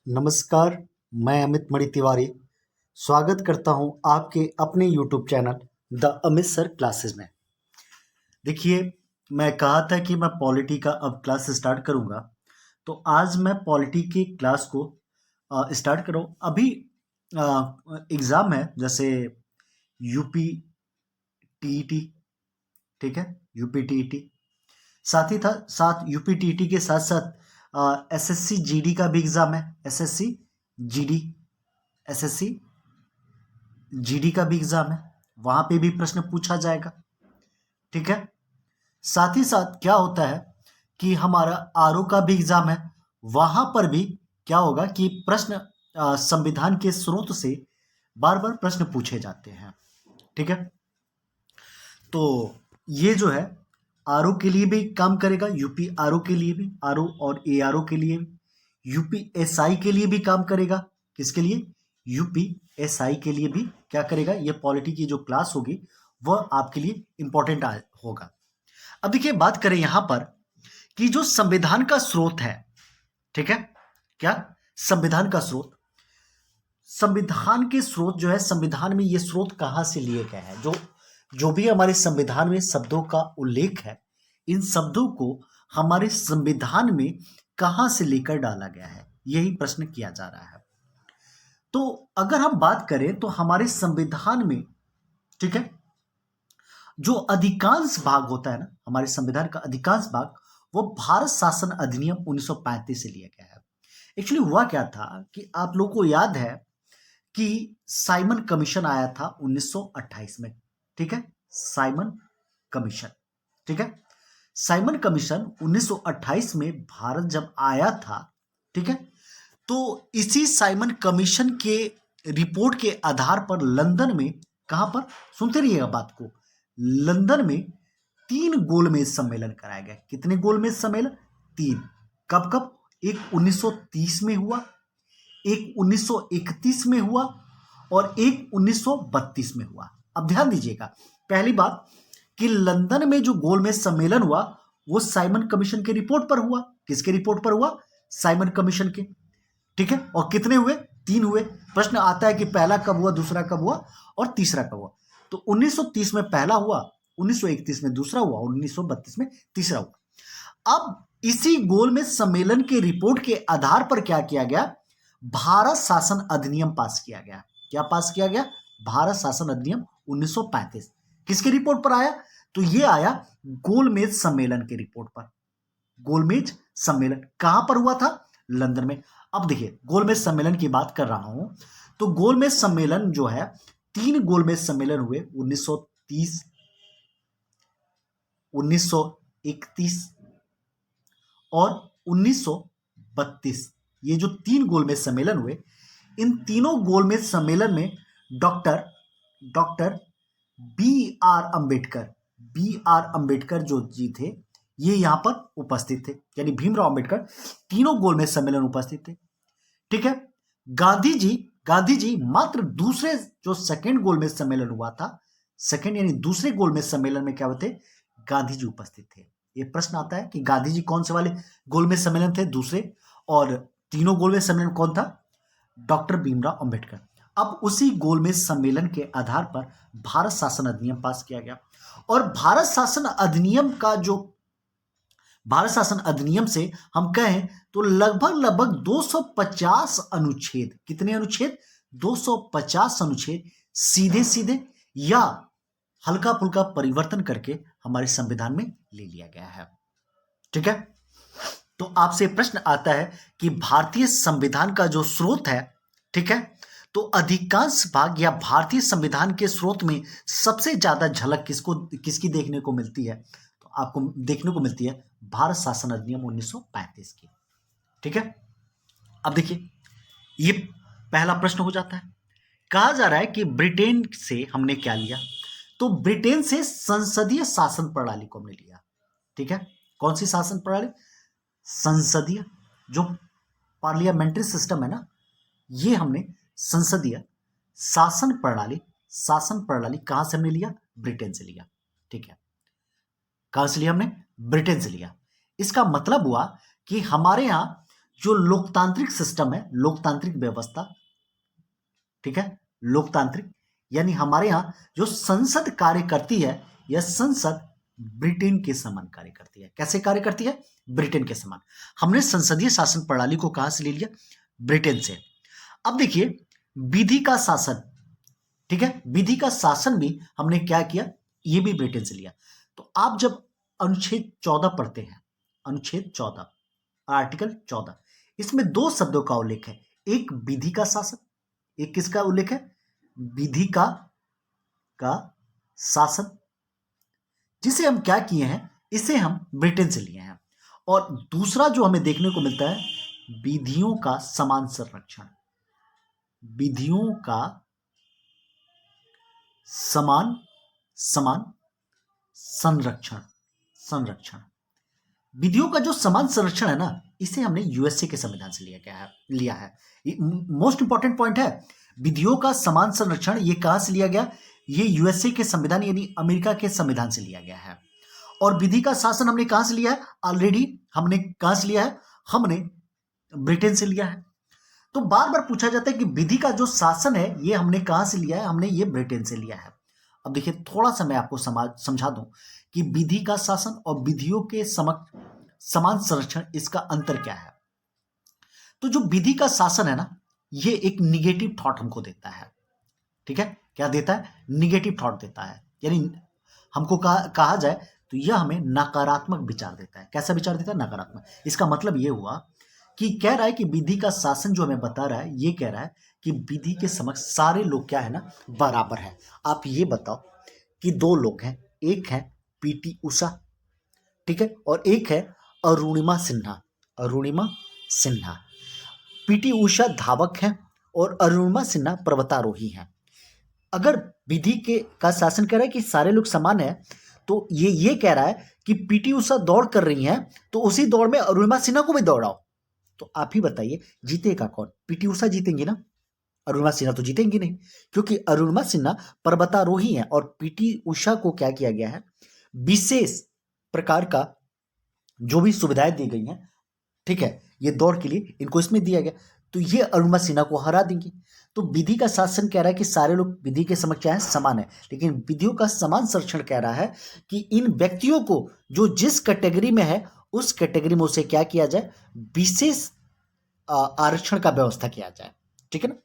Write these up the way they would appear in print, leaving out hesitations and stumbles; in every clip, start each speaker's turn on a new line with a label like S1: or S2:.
S1: नमस्कार, मैं अमित मणि तिवारी स्वागत करता हूं आपके अपने YouTube channel the Amit sir classes में। देखिए, मैं कहा था कि मैं पॉलिटी का अब क्लास स्टार्ट करूंगा, तो आज मैं पॉलिटी की क्लास को स्टार्ट कर रहा हूं। अभी एग्ज़ाम है, जैसे यूपी टीईटी, ठीक है, यूपी टीईटी। साथ यूपी टीईटी के साथ साथ एसएससी जीडी का भी एग्ज़ाम है। जीडी एसएससी जीडी का भी एग्जाम है, वहां पे भी प्रश्न पूछा जाएगा, ठीक है। साथ ही साथ क्या होता है कि हमारा आरओ का भी एग्जाम है, वहां पर भी क्या होगा कि प्रश्न संविधान के स्रोत से बार बार प्रश्न पूछे जाते हैं, ठीक है। तो ये जो है आरओ के लिए भी काम करेगा, यूपी आरओ के लिए भी, आरओ और एआरओ के लिए भी, यूपी एसआई के लिए भी काम करेगा। किसके लिए? यूपी एसआई के लिए भी क्या करेगा? ये पॉलिटी की जो क्लास होगी वह आपके लिए इंपॉर्टेंट होगा। अब देखिए, बात करें यहां पर कि जो संविधान का स्रोत है, ठीक है, क्या संविधान का स्रोत, संविधान के स्रोत जो है, संविधान में ये स्रोत कहां से लिए गए हैं? जो जो भी हमारे संविधान में शब्दों का उल्लेख है, इन शब्दों को हमारे संविधान में कहां से लेकर डाला गया है, यही प्रश्न किया जा रहा है। तो अगर हम बात करें तो हमारे संविधान में, ठीक है, जो अधिकांश भाग होता है ना, हमारे संविधान का अधिकांश भाग वो भारत शासन अधिनियम 1935 से लिया गया है। एक्चुअली हुआ क्या था कि आप लोगों को याद है कि साइमन कमीशन आया था 1928 में, ठीक है, साइमन कमीशन, ठीक है। साइमन कमीशन 1928 में भारत जब आया था, ठीक है, तो इसी साइमन कमीशन के रिपोर्ट के आधार पर लंदन में, कहां पर, सुनते रहिएगा बात को, लंदन में 3 गोलमेज सम्मेलन कराया गया। कितने गोलमेज सम्मेलन? 3। कब कब? एक 1930 में हुआ, एक 1931 में हुआ और एक 1932 में हुआ। अब ध्यान दीजिएगा, पहली बात कि लंदन में जो गोलमेज सम्मेलन हुआ वो साइमन कमीशन के रिपोर्ट पर हुआ। किसके रिपोर्ट पर हुआ? साइमन कमीशन के, ठीक है। और कितने हुए? 3 हुए। प्रश्न आता है कि पहला कब हुआ, दूसरा कब हुआ और तीसरा कब हुआ? तो 1930 में पहला हुआ, 1931 में दूसरा हुआ और 1932 में तीसरा हुआ। अब इसी गोलमेज सम्मेलन के रिपोर्ट के आधार पर क्या किया गया? भारत शासन अधिनियम पास किया गया। क्या पास किया गया? भारत शासन अधिनियम 1935। किसके रिपोर्ट पर आया? तो ये आया गोलमेज सम्मेलन के रिपोर्ट पर। गोलमेज सम्मेलन कहां पर हुआ था? लंदन में। अब देखिए, गोलमेज सम्मेलन की बात कर रहा हूं, तो गोलमेज सम्मेलन जो है, 3 गोलमेज सम्मेलन हुए, 1930, 1931 और 1932। ये जो 3 गोलमेज सम्मेलन हुए, इन तीनों गोलमेज सम्मेलन में doctor doctor B R Ambedkar जो जी थे, ये यहां पर उपस्थित थे, यानी भीमराव अंबेडकर तीनों गोलमेज सम्मेलन उपस्थित थे, ठीक है। गांधी जी मात्र दूसरे, जो सेकेंड गोलमेज सम्मेलन हुआ था, सेकेंड यानी दूसरे गोलमेज सम्मेलन में क्या हुए थे? गांधी जी उपस्थित थे। ये प्रश्न आता है कि गांधी जी कौन से वाले गोलमेज सम्मेलन थे? दूसरे। और तीनों गोलमेज सम्मेलन कौन था? डॉक्टर भीमराव अंबेडकर। अब उसी गोलमेज सम्मेलन के आधार पर भारत शासन अधिनियम पास किया गया। और भारत शासन अधिनियम से हम कहें तो लगभग 250 अनुच्छेद, कितने अनुच्छेद? 250 अनुच्छेद सीधे सीधे या हल्का फुल्का परिवर्तन करके हमारे संविधान में ले लिया गया है, ठीक है। तो आपसे प्रश्न आता है कि भारतीय संविधान का जो स्रोत है, ठीक है, तो अधिकांश भाग या भारतीय संविधान के स्रोत में सबसे ज्यादा झलक किसकी देखने को मिलती है? तो आपको देखने को मिलती है भारत शासन अधिनियम 1935 की, ठीक है। अब देखिए, ये पहला प्रश्न हो जाता है। कहा जा रहा है कि ब्रिटेन से हमने क्या लिया? तो ब्रिटेन से संसदीय शासन प्रणाली को हमने लिया, ठीक है। कौन सी शासन प्रणाली? संसदीय, जो पार्लियामेंट्री सिस्टम है ना, ये हमने संसदीय शासन प्रणाली कहां से हमने लिया? ब्रिटेन से लिया, ठीक है। कहां से लिया हमने? ब्रिटेन से लिया। इसका मतलब हुआ कि हमारे यहां जो लोकतांत्रिक सिस्टम है, लोकतांत्रिक व्यवस्था, ठीक है, लोकतांत्रिक, यानी हमारे यहां जो संसद कार्य करती है, यह संसद ब्रिटेन के समान कार्य करती है। कैसे कार्य करती है? ब्रिटेन के समान। हमने संसदीय शासन प्रणाली को कहां से ले लिया? ब्रिटेन से। अब देखिए विधि का शासन, ठीक है, विधि का शासन भी हमने क्या किया? ये भी ब्रिटेन से लिया। तो आप जब अनुच्छेद 14 पढ़ते हैं, अनुच्छेद 14 आर्टिकल 14, इसमें दो शब्दों का उल्लेख है, एक विधि का शासन, एक किसका उल्लेख है? विधि का शासन, जिसे हम क्या किए हैं? इसे हम ब्रिटेन से लिए हैं। और दूसरा जो हमें देखने को मिलता है, विधियों का समान संरक्षण, विधियों का समान संरक्षण, विधियों का जो समान संरक्षण है ना, इसे हमने यूएसए के संविधान से लिया है। मोस्ट इंपॉर्टेंट पॉइंट है, विधियों का समान संरक्षण, ये कहां से लिया गया? ये यूएसए के संविधान यानी अमेरिका के संविधान से लिया गया है। और विधि का शासन हमने कहां से लिया है? ऑलरेडी हमने कहां से लिया है? हमने ब्रिटेन से लिया है। तो बार बार पूछा जाता है कि विधि का जो शासन है ये हमने कहां से लिया है? हमने ये ब्रिटेन से लिया है। अब देखिए थोड़ा सा मैं आपको समझा दूं कि विधि का शासन और विधियों के समान संरक्षण, इसका अंतर क्या है। तो जो विधि का शासन है ना, ये एक निगेटिव थॉट हमको देता है, ठीक है, क्या देता है? निगेटिव थॉट देता है, यानी हमको कहा जाए तो यह हमें नकारात्मक विचार देता है। कैसा विचार देता है? नकारात्मक। इसका मतलब यह हुआ कि कह रहा है कि विधि का शासन जो हमें बता रहा है, ये कह रहा है कि विधि के समक्ष सारे लोग क्या है ना, बराबर है। आप ये बताओ कि दो लोग हैं, एक है पीटी उषा, ठीक है, और एक है अरुणिमा सिन्हा। अरुणिमा सिन्हा, पीटी उषा धावक है और अरुणिमा सिन्हा पर्वतारोही हैं। अगर विधि का शासन कह रहा है कि सारे लोग समान है, तो ये कह रहा है कि पीटी उषा दौड़ कर रही हैं, तो उसी दौड़ में अरुणिमा सिन्हा को भी दौड़ाओ। तो आप ही बताइए जीतेगा कौन? पीटी उषा जीतेंगी ना, अरुणिमा सिन्हा तो जीतेंगी नहीं, क्योंकि अरुणिमा सिन्हा पर्वतारोही हैं और पीटी उषा को क्या किया गया है? विशेष प्रकार का जो भी सुविधाएं दी गई हैं, ठीक है, ये दौड़ के लिए इनको इसमें दिया गया, तो ये अरुणिमा सिन्हा को हरा देंगी। तो विधि का शासन कह रहा है कि सारे लोग विधि के समक्ष क्या है? समान है। लेकिन विधियों का समान संरक्षण कह रहा है कि इन व्यक्तियों को जो जिस कैटेगरी में है, उस कैटेगरी में उसे क्या किया जाए? विशेष आरक्षण का व्यवस्था किया जाए, ठीक है ना।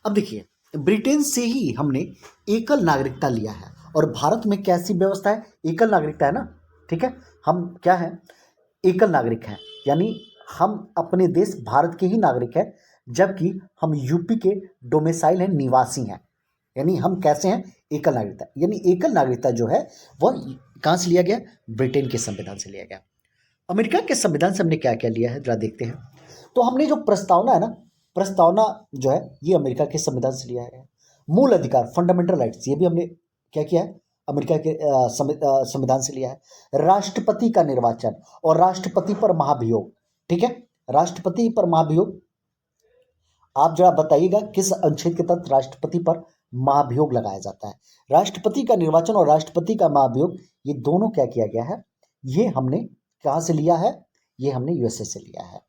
S1: अब देखिए ब्रिटेन से ही हमने एकल नागरिकता लिया है, और भारत में कैसी व्यवस्था है? एकल नागरिकता है ना, ठीक है, हम क्या है? एकल नागरिक हैं, यानी हम अपने देश भारत के ही नागरिक हैं, जबकि हम यूपी के डोमिसाइल हैं, निवासी हैं, यानी हम कैसे हैं? एकल नागरिकता। यानी एकल नागरिकता जो है वह कहाँ से लिया गया? ब्रिटेन के संविधान से लिया गया। अमेरिका के संविधान से हमने क्या क्या लिया है, जरा देखते हैं। तो हमने जो प्रस्तावना है ना, प्रस्तावना जो है ये अमेरिका के संविधान से लिया है। मूल अधिकार, फंडामेंटल राइट्स, ये भी हमने क्या किया है? अमेरिका के संविधान से लिया है। राष्ट्रपति का निर्वाचन और राष्ट्रपति पर महाभियोग, ठीक है, राष्ट्रपति पर महाभियोग, आप जरा बताइएगा किस अनुच्छेद के तहत राष्ट्रपति पर महाभियोग लगाया जाता है? राष्ट्रपति का निर्वाचन और राष्ट्रपति का महाभियोग, ये दोनों क्या किया गया है? ये हमने कहां से लिया है? ये हमने यूएसए से लिया है।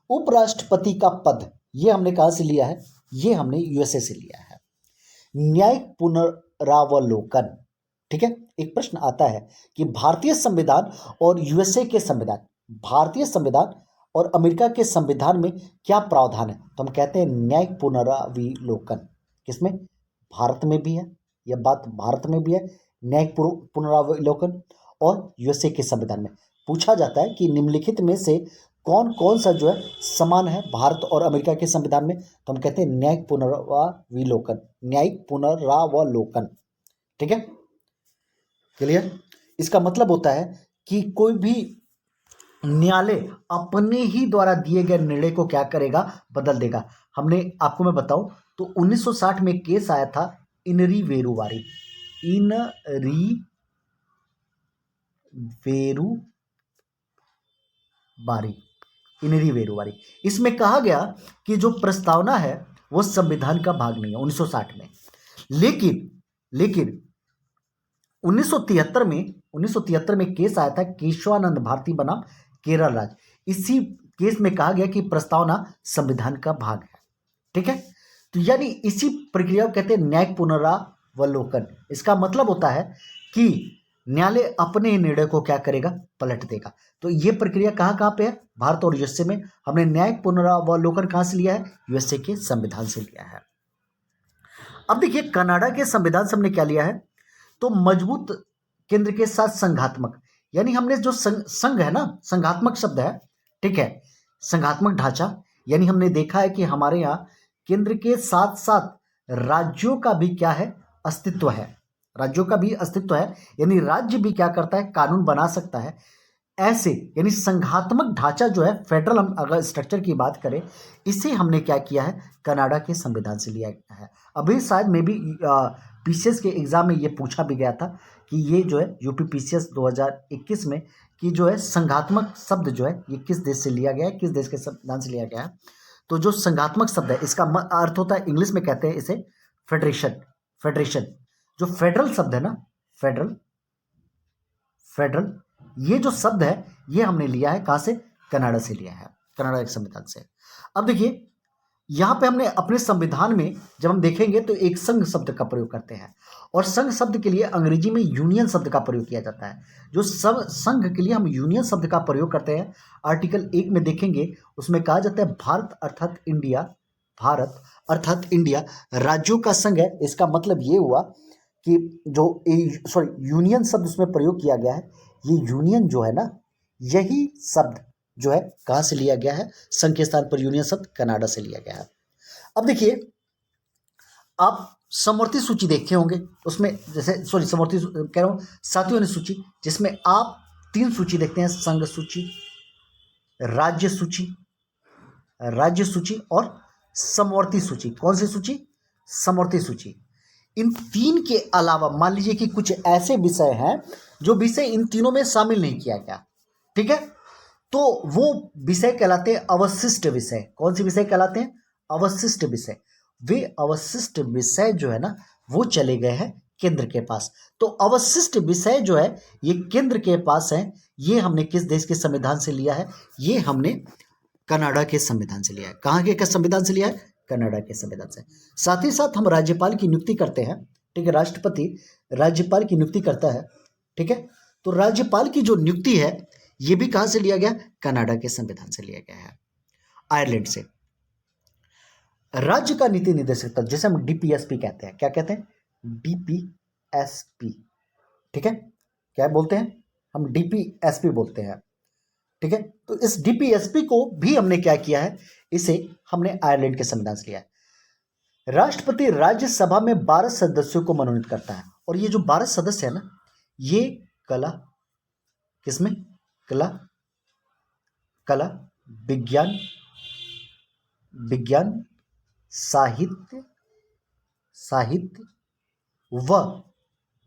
S1: उपराष्ट्रपति का पद, ये हमने कहां से लिया है? ये हमने यूएसए से लिया है। न्यायिक पुनरावलोकन, ठीक है, एक प्रश्न आता है कि भारतीय संविधान और यूएसए के संविधान, भारतीय संविधान और अमेरिका के संविधान में क्या प्रावधान है? तो हम कहते हैं न्यायिक पुनरावलोकन। किसमें? भारत में भी है, यह बात भारत में भी है, न्यायिक पुनरावलोकन, और यूएसए के संविधान में। पूछा जाता है कि निम्नलिखित में से कौन कौन सा जो है समान है भारत और अमेरिका के संविधान में? तो हम कहते हैं न्यायिक पुनरावलोकन, न्यायिक पुनरावलोकन, ठीक है, क्लियर। इसका मतलब होता है कि कोई भी न्यायालय अपने ही द्वारा दिए गए निर्णय को क्या करेगा? बदल देगा। हमने आपको मैं बताऊं तो 1960 में केस आया था इनरी वेरुवारी, इनरी वेरुवारी। इसमें कहा गया कि जो प्रस्तावना है वो संविधान का भाग नहीं है 1960 में, लेकिन 1973 में केस आया था केशवानंद भारती बनाम केरल राज्य। इसी केस में कहा गया कि प्रस्तावना संविधान का भाग है। ठीक है, तो यानी इसी प्रक्रिया को कहते हैं न्यायिक पुनरावलोकन। इसका मतलब होता है कि न्यायालय अपने निर्णय को क्या करेगा, पलट देगा। तो ये प्रक्रिया कहाँ कहाँ पे है, भारत और यूएसए में। हमने न्यायिक पुनरावलोकन कहाँ से लिया है, यूएसए के संविधान से लिया है। अब देखिए कनाडा के संविधान से हमने क्या लिया है, तो मजबूत केंद्र के साथ संघात्मक, यानी हमने जो संघ है ना, संघात्मक शब्द है, ठीक है, संघात्मक ढांचा, यानी हमने देखा है कि हमारे यहाँ केंद्र के साथ साथ राज्यों का भी क्या है, अस्तित्व है, राज्यों का भी अस्तित्व है, यानी राज्य भी क्या करता है, कानून बना सकता है। ऐसे यानी संघात्मक ढांचा जो है, फेडरल, हम अगर स्ट्रक्चर की बात करें, इसे हमने क्या किया है, कनाडा के संविधान से लिया गया है। अभी शायद में भी पीसीएस के एग्जाम में ये पूछा भी गया था कि ये जो है यूपी पीसीएस 2021 में कि जो है संघात्मक शब्द जो है ये किस देश से लिया गया है, किस देश के संविधान से लिया गया है। तो जो संघात्मक शब्द है इसका अर्थ होता है, इंग्लिश में कहते हैं इसे फेडरेशन। फेडरेशन जो फेडरल शब्द है ना, फेडरल, फेडरल ये जो शब्द है ये हमने लिया है कहां से, कनाडा से लिया है, कनाडा के संविधान से। अब देखिए यहां पे हमने अपने संविधान में जब हम देखेंगे तो एक संघ शब्द का प्रयोग करते हैं, और संघ शब्द के लिए अंग्रेजी में यूनियन शब्द का प्रयोग किया जाता है। जो सब संघ के लिए हम यूनियन शब्द का प्रयोग करते हैं, आर्टिकल 1 में देखेंगे उसमें कहा जाता है भारत अर्थात इंडिया, भारत अर्थात इंडिया राज्यों का संघ है। इसका मतलब ये हुआ कि जो यूनियन शब्द उसमें प्रयोग किया गया है, ये यूनियन जो है ना, यही शब्द जो है कहां से लिया गया है, संघ के स्थान पर यूनियन शब्द कनाडा से लिया गया है। अब देखिए आप समवर्ती सूची देखे होंगे, उसमें जैसे समवर्ती कह रहा हूं, सातवीं वाली सूची, जिसमें आप 3 सूची देखते हैं, संघ सूची, राज्य सूची, राज्य सूची और समवर्ती सूची। कौन सी सूची, समवर्ती सूची। इन 3 के अलावा मान लीजिए कि कुछ ऐसे विषय हैं जो विषय इन तीनों में शामिल नहीं किया गया, ठीक है, तो वो विषय कहलाते हैं अवशिष्ट विषय। कौन से विषय कहलाते हैं, अवशिष्ट विषय। वे अवशिष्ट विषय जो है ना वो चले गए हैं केंद्र के पास। तो अवशिष्ट विषय जो है ये केंद्र के पास है। ये हमने किस देश के संविधान से लिया है, ये हमने कनाडा के संविधान से लिया है। कहाँ के संविधान से लिया है, कनाडा के संविधान से। साथ ही साथ हम राज्यपाल की नियुक्ति करते हैं, ठीक है, राष्ट्रपति राज्यपाल की नियुक्ति करता है, ठीक है। तो राज्यपाल की जो नियुक्ति है ये भी कहां से लिया गया, कनाडा के संविधान से लिया गया है, आयरलैंड से। राज्य का नीति निर्देशक तंत्र, जैसे हम डीपीएसपी कहते हैं, क्या कहते हैं, डीपीएसपी, ठीक है, क्या बोलते हैं हम, डीपीएसपी बोलते हैं, ठीक है। तो इस डीपीएसपी को भी हमने क्या किया है, इसे हमने आयरलैंड के संविधान से लिया है। राष्ट्रपति राज्यसभा में 12 सदस्यों को मनोनीत करता है, और ये जो 12 सदस्य है ना, ये कला, किसमें, कला, कला, विज्ञान, विज्ञान, साहित्य, साहित्य व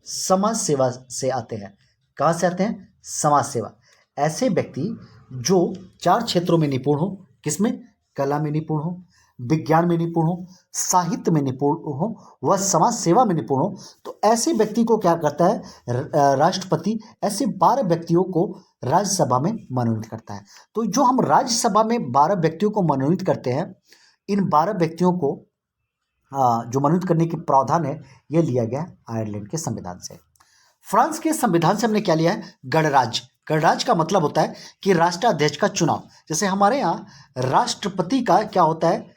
S1: समाज सेवा से आते हैं। कहां से आते हैं, समाज सेवा। ऐसे व्यक्ति जो 4 क्षेत्रों में निपुण हो, किसमें, कला में निपुण हो, विज्ञान में निपुण हो, साहित्य में निपुण हो, वह समाज सेवा में निपुण हो, तो ऐसे व्यक्ति को क्या करता है राष्ट्रपति, ऐसे 12 व्यक्तियों को राज्यसभा में मनोनीत करता है। तो जो हम राज्यसभा में 12 व्यक्तियों को मनोनीत करते हैं, इन 12 व्यक्तियों को जो मनोनीत करने की प्रावधान है यह लिया गया आयरलैंड के संविधान से। फ्रांस के संविधान से हमने क्या लिया है, गणराज्य। गणराज्य का मतलब होता है कि राष्ट्राध्यक्ष का चुनाव। जैसे हमारे यहाँ राष्ट्रपति का क्या होता है,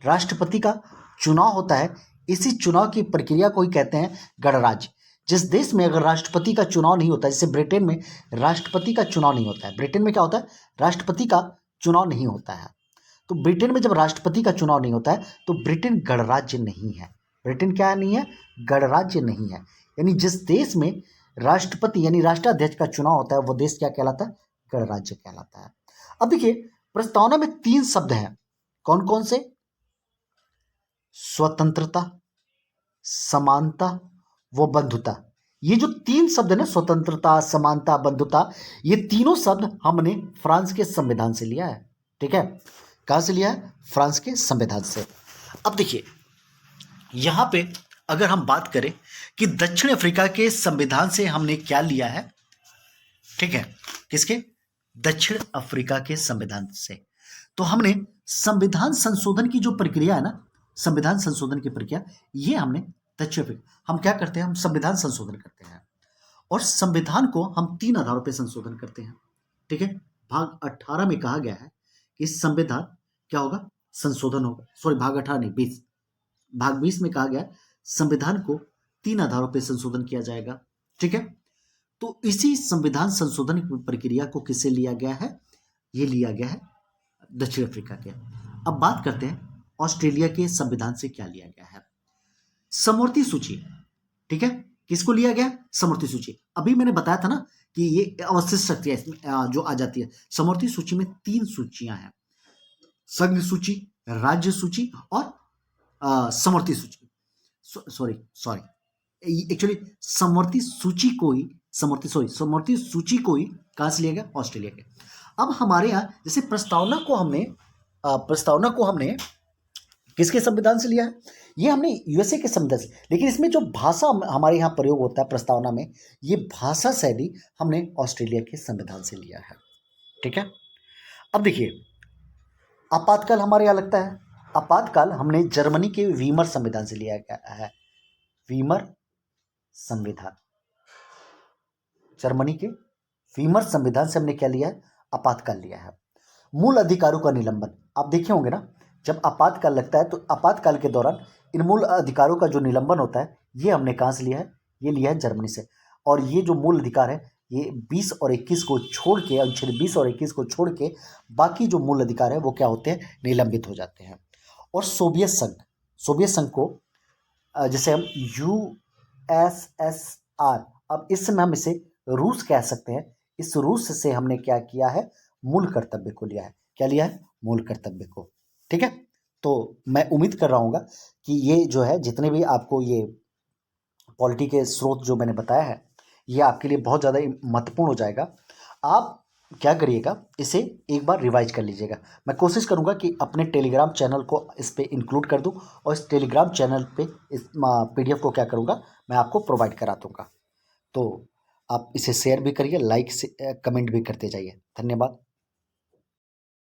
S1: राष्ट्रपति का चुनाव होता है, इसी चुनाव की प्रक्रिया को ही कहते हैं गणराज्य। जिस देश में अगर राष्ट्रपति का चुनाव नहीं होता, जैसे ब्रिटेन में राष्ट्रपति का चुनाव नहीं होता है, ब्रिटेन में क्या होता है, राष्ट्रपति का चुनाव नहीं होता है। तो ब्रिटेन में जब राष्ट्रपति का चुनाव नहीं होता है तो ब्रिटेन गणराज्य नहीं है। ब्रिटेन क्या नहीं है, गणराज्य नहीं है। यानी जिस देश में राष्ट्रपति यानी राष्ट्राध्यक्ष का चुनाव होता है वो देश क्या कहलाता है, गणराज्य कहलाता है। अब देखिए प्रस्तावना में 3 शब्द हैं, कौन कौन से, स्वतंत्रता, समानता व बंधुता। ये जो 3 शब्द है ना, स्वतंत्रता, समानता, बंधुता, ये तीनों शब्द हमने फ्रांस के संविधान से लिया है, ठीक है। कहां से लिया है, फ्रांस के संविधान से। अब देखिए यहां पे अगर हम बात करें कि दक्षिण अफ्रीका के संविधान से हमने क्या लिया है, ठीक है, किसके, दक्षिण अफ्रीका के संविधान से। तो हमने संविधान संशोधन की जो प्रक्रिया है ना, संविधान संशोधन की प्रक्रिया, ये हमने दक्षिण अफ्रीका, हम क्या करते हैं, हम संविधान संशोधन करते हैं और संविधान को हम 3 आधारों पर संशोधन करते हैं। ठीक है, भाग 18 में कहा गया है कि संविधान क्या होगा, संशोधन होगा। सॉरी, भाग 18 नहीं, 20, भाग 20 में कहा गया है संविधान को 3 आधारों पर संशोधन किया जाएगा। ठीक है, तो इसी संविधान संशोधन की प्रक्रिया को किससे लिया गया है, ये लिया गया है दक्षिण अफ्रीका के। अब बात करते हैं ऑस्ट्रेलिया के संविधान से क्या लिया गया है। समवर्ती सूची, ठीक है, किसको लिया गया, समवर्ती सूची। अभी मैंने बताया था ना कि ये अवशिष्ट शक्तियां इसमें जो आ जाती है। समवर्ती सूची में 3 सूचियां हैं, संघ सूची, राज्य सूची और समवर्ती सूची। सॉरी, एक्चुअली समवर्ती सूची को ही समवर्ती सूची को ही कहां से लिया गया, ऑस्ट्रेलिया के। अब हमारे यहाँ जैसे प्रस्तावना को हमने किसके संविधान से लिया है, ये हमने यूएसए के संविधान से, लेकिन इसमें जो भाषा हमारे यहाँ प्रयोग होता है प्रस्तावना में, ये भाषा शैली हमने ऑस्ट्रेलिया के संविधान से लिया है। ठीक है, अब देखिए आपातकाल हमारे यहाँ लगता है, आपातकाल हमने जर्मनी के वीमर संविधान से लिया गया है। वीमर संविधान, जर्मनी के वीमर संविधान से हमने क्या लिया है, आपातकाल लिया है। मूल अधिकारों का निलंबन, आप देखे होंगे ना, जब आपातकाल लगता है तो आपातकाल के दौरान इन मूल अधिकारों का जो निलंबन होता है, ये हमने कहाँ से लिया है, ये लिया है जर्मनी से। और ये जो मूल अधिकार है, ये 20 और 21 को छोड़ के, अनुच्छेद 20 और 21 को छोड़ के बाकी जो मूल अधिकार है वो क्या होते हैं, निलंबित हो जाते हैं। और सोवियत संघ को जैसे हम USSR, अब इस समय हम इसे रूस कह सकते हैं। इस रूस से हमने क्या किया है, मूल कर्तव्य को लिया है। क्या लिया है, मूल कर्तव्य को। ठीक है, तो मैं उम्मीद कर रहा हूँ कि ये जो है, जितने भी आपको ये पॉलिटी के स्रोत जो मैंने बताया है, ये आपके लिए बहुत ज़्यादा महत्वपूर्ण हो जाएगा। आप क्या करिएगा, इसे एक बार रिवाइज कर लीजिएगा। मैं कोशिश करूंगा कि अपने टेलीग्राम चैनल को इस पर इंक्लूड कर दूं और इस टेलीग्राम चैनल पे इस PDF को क्या करूंगा, मैं आपको प्रोवाइड करा दूंगा। तो आप इसे शेयर भी करिए, लाइक से कमेंट भी करते जाइए। धन्यवाद।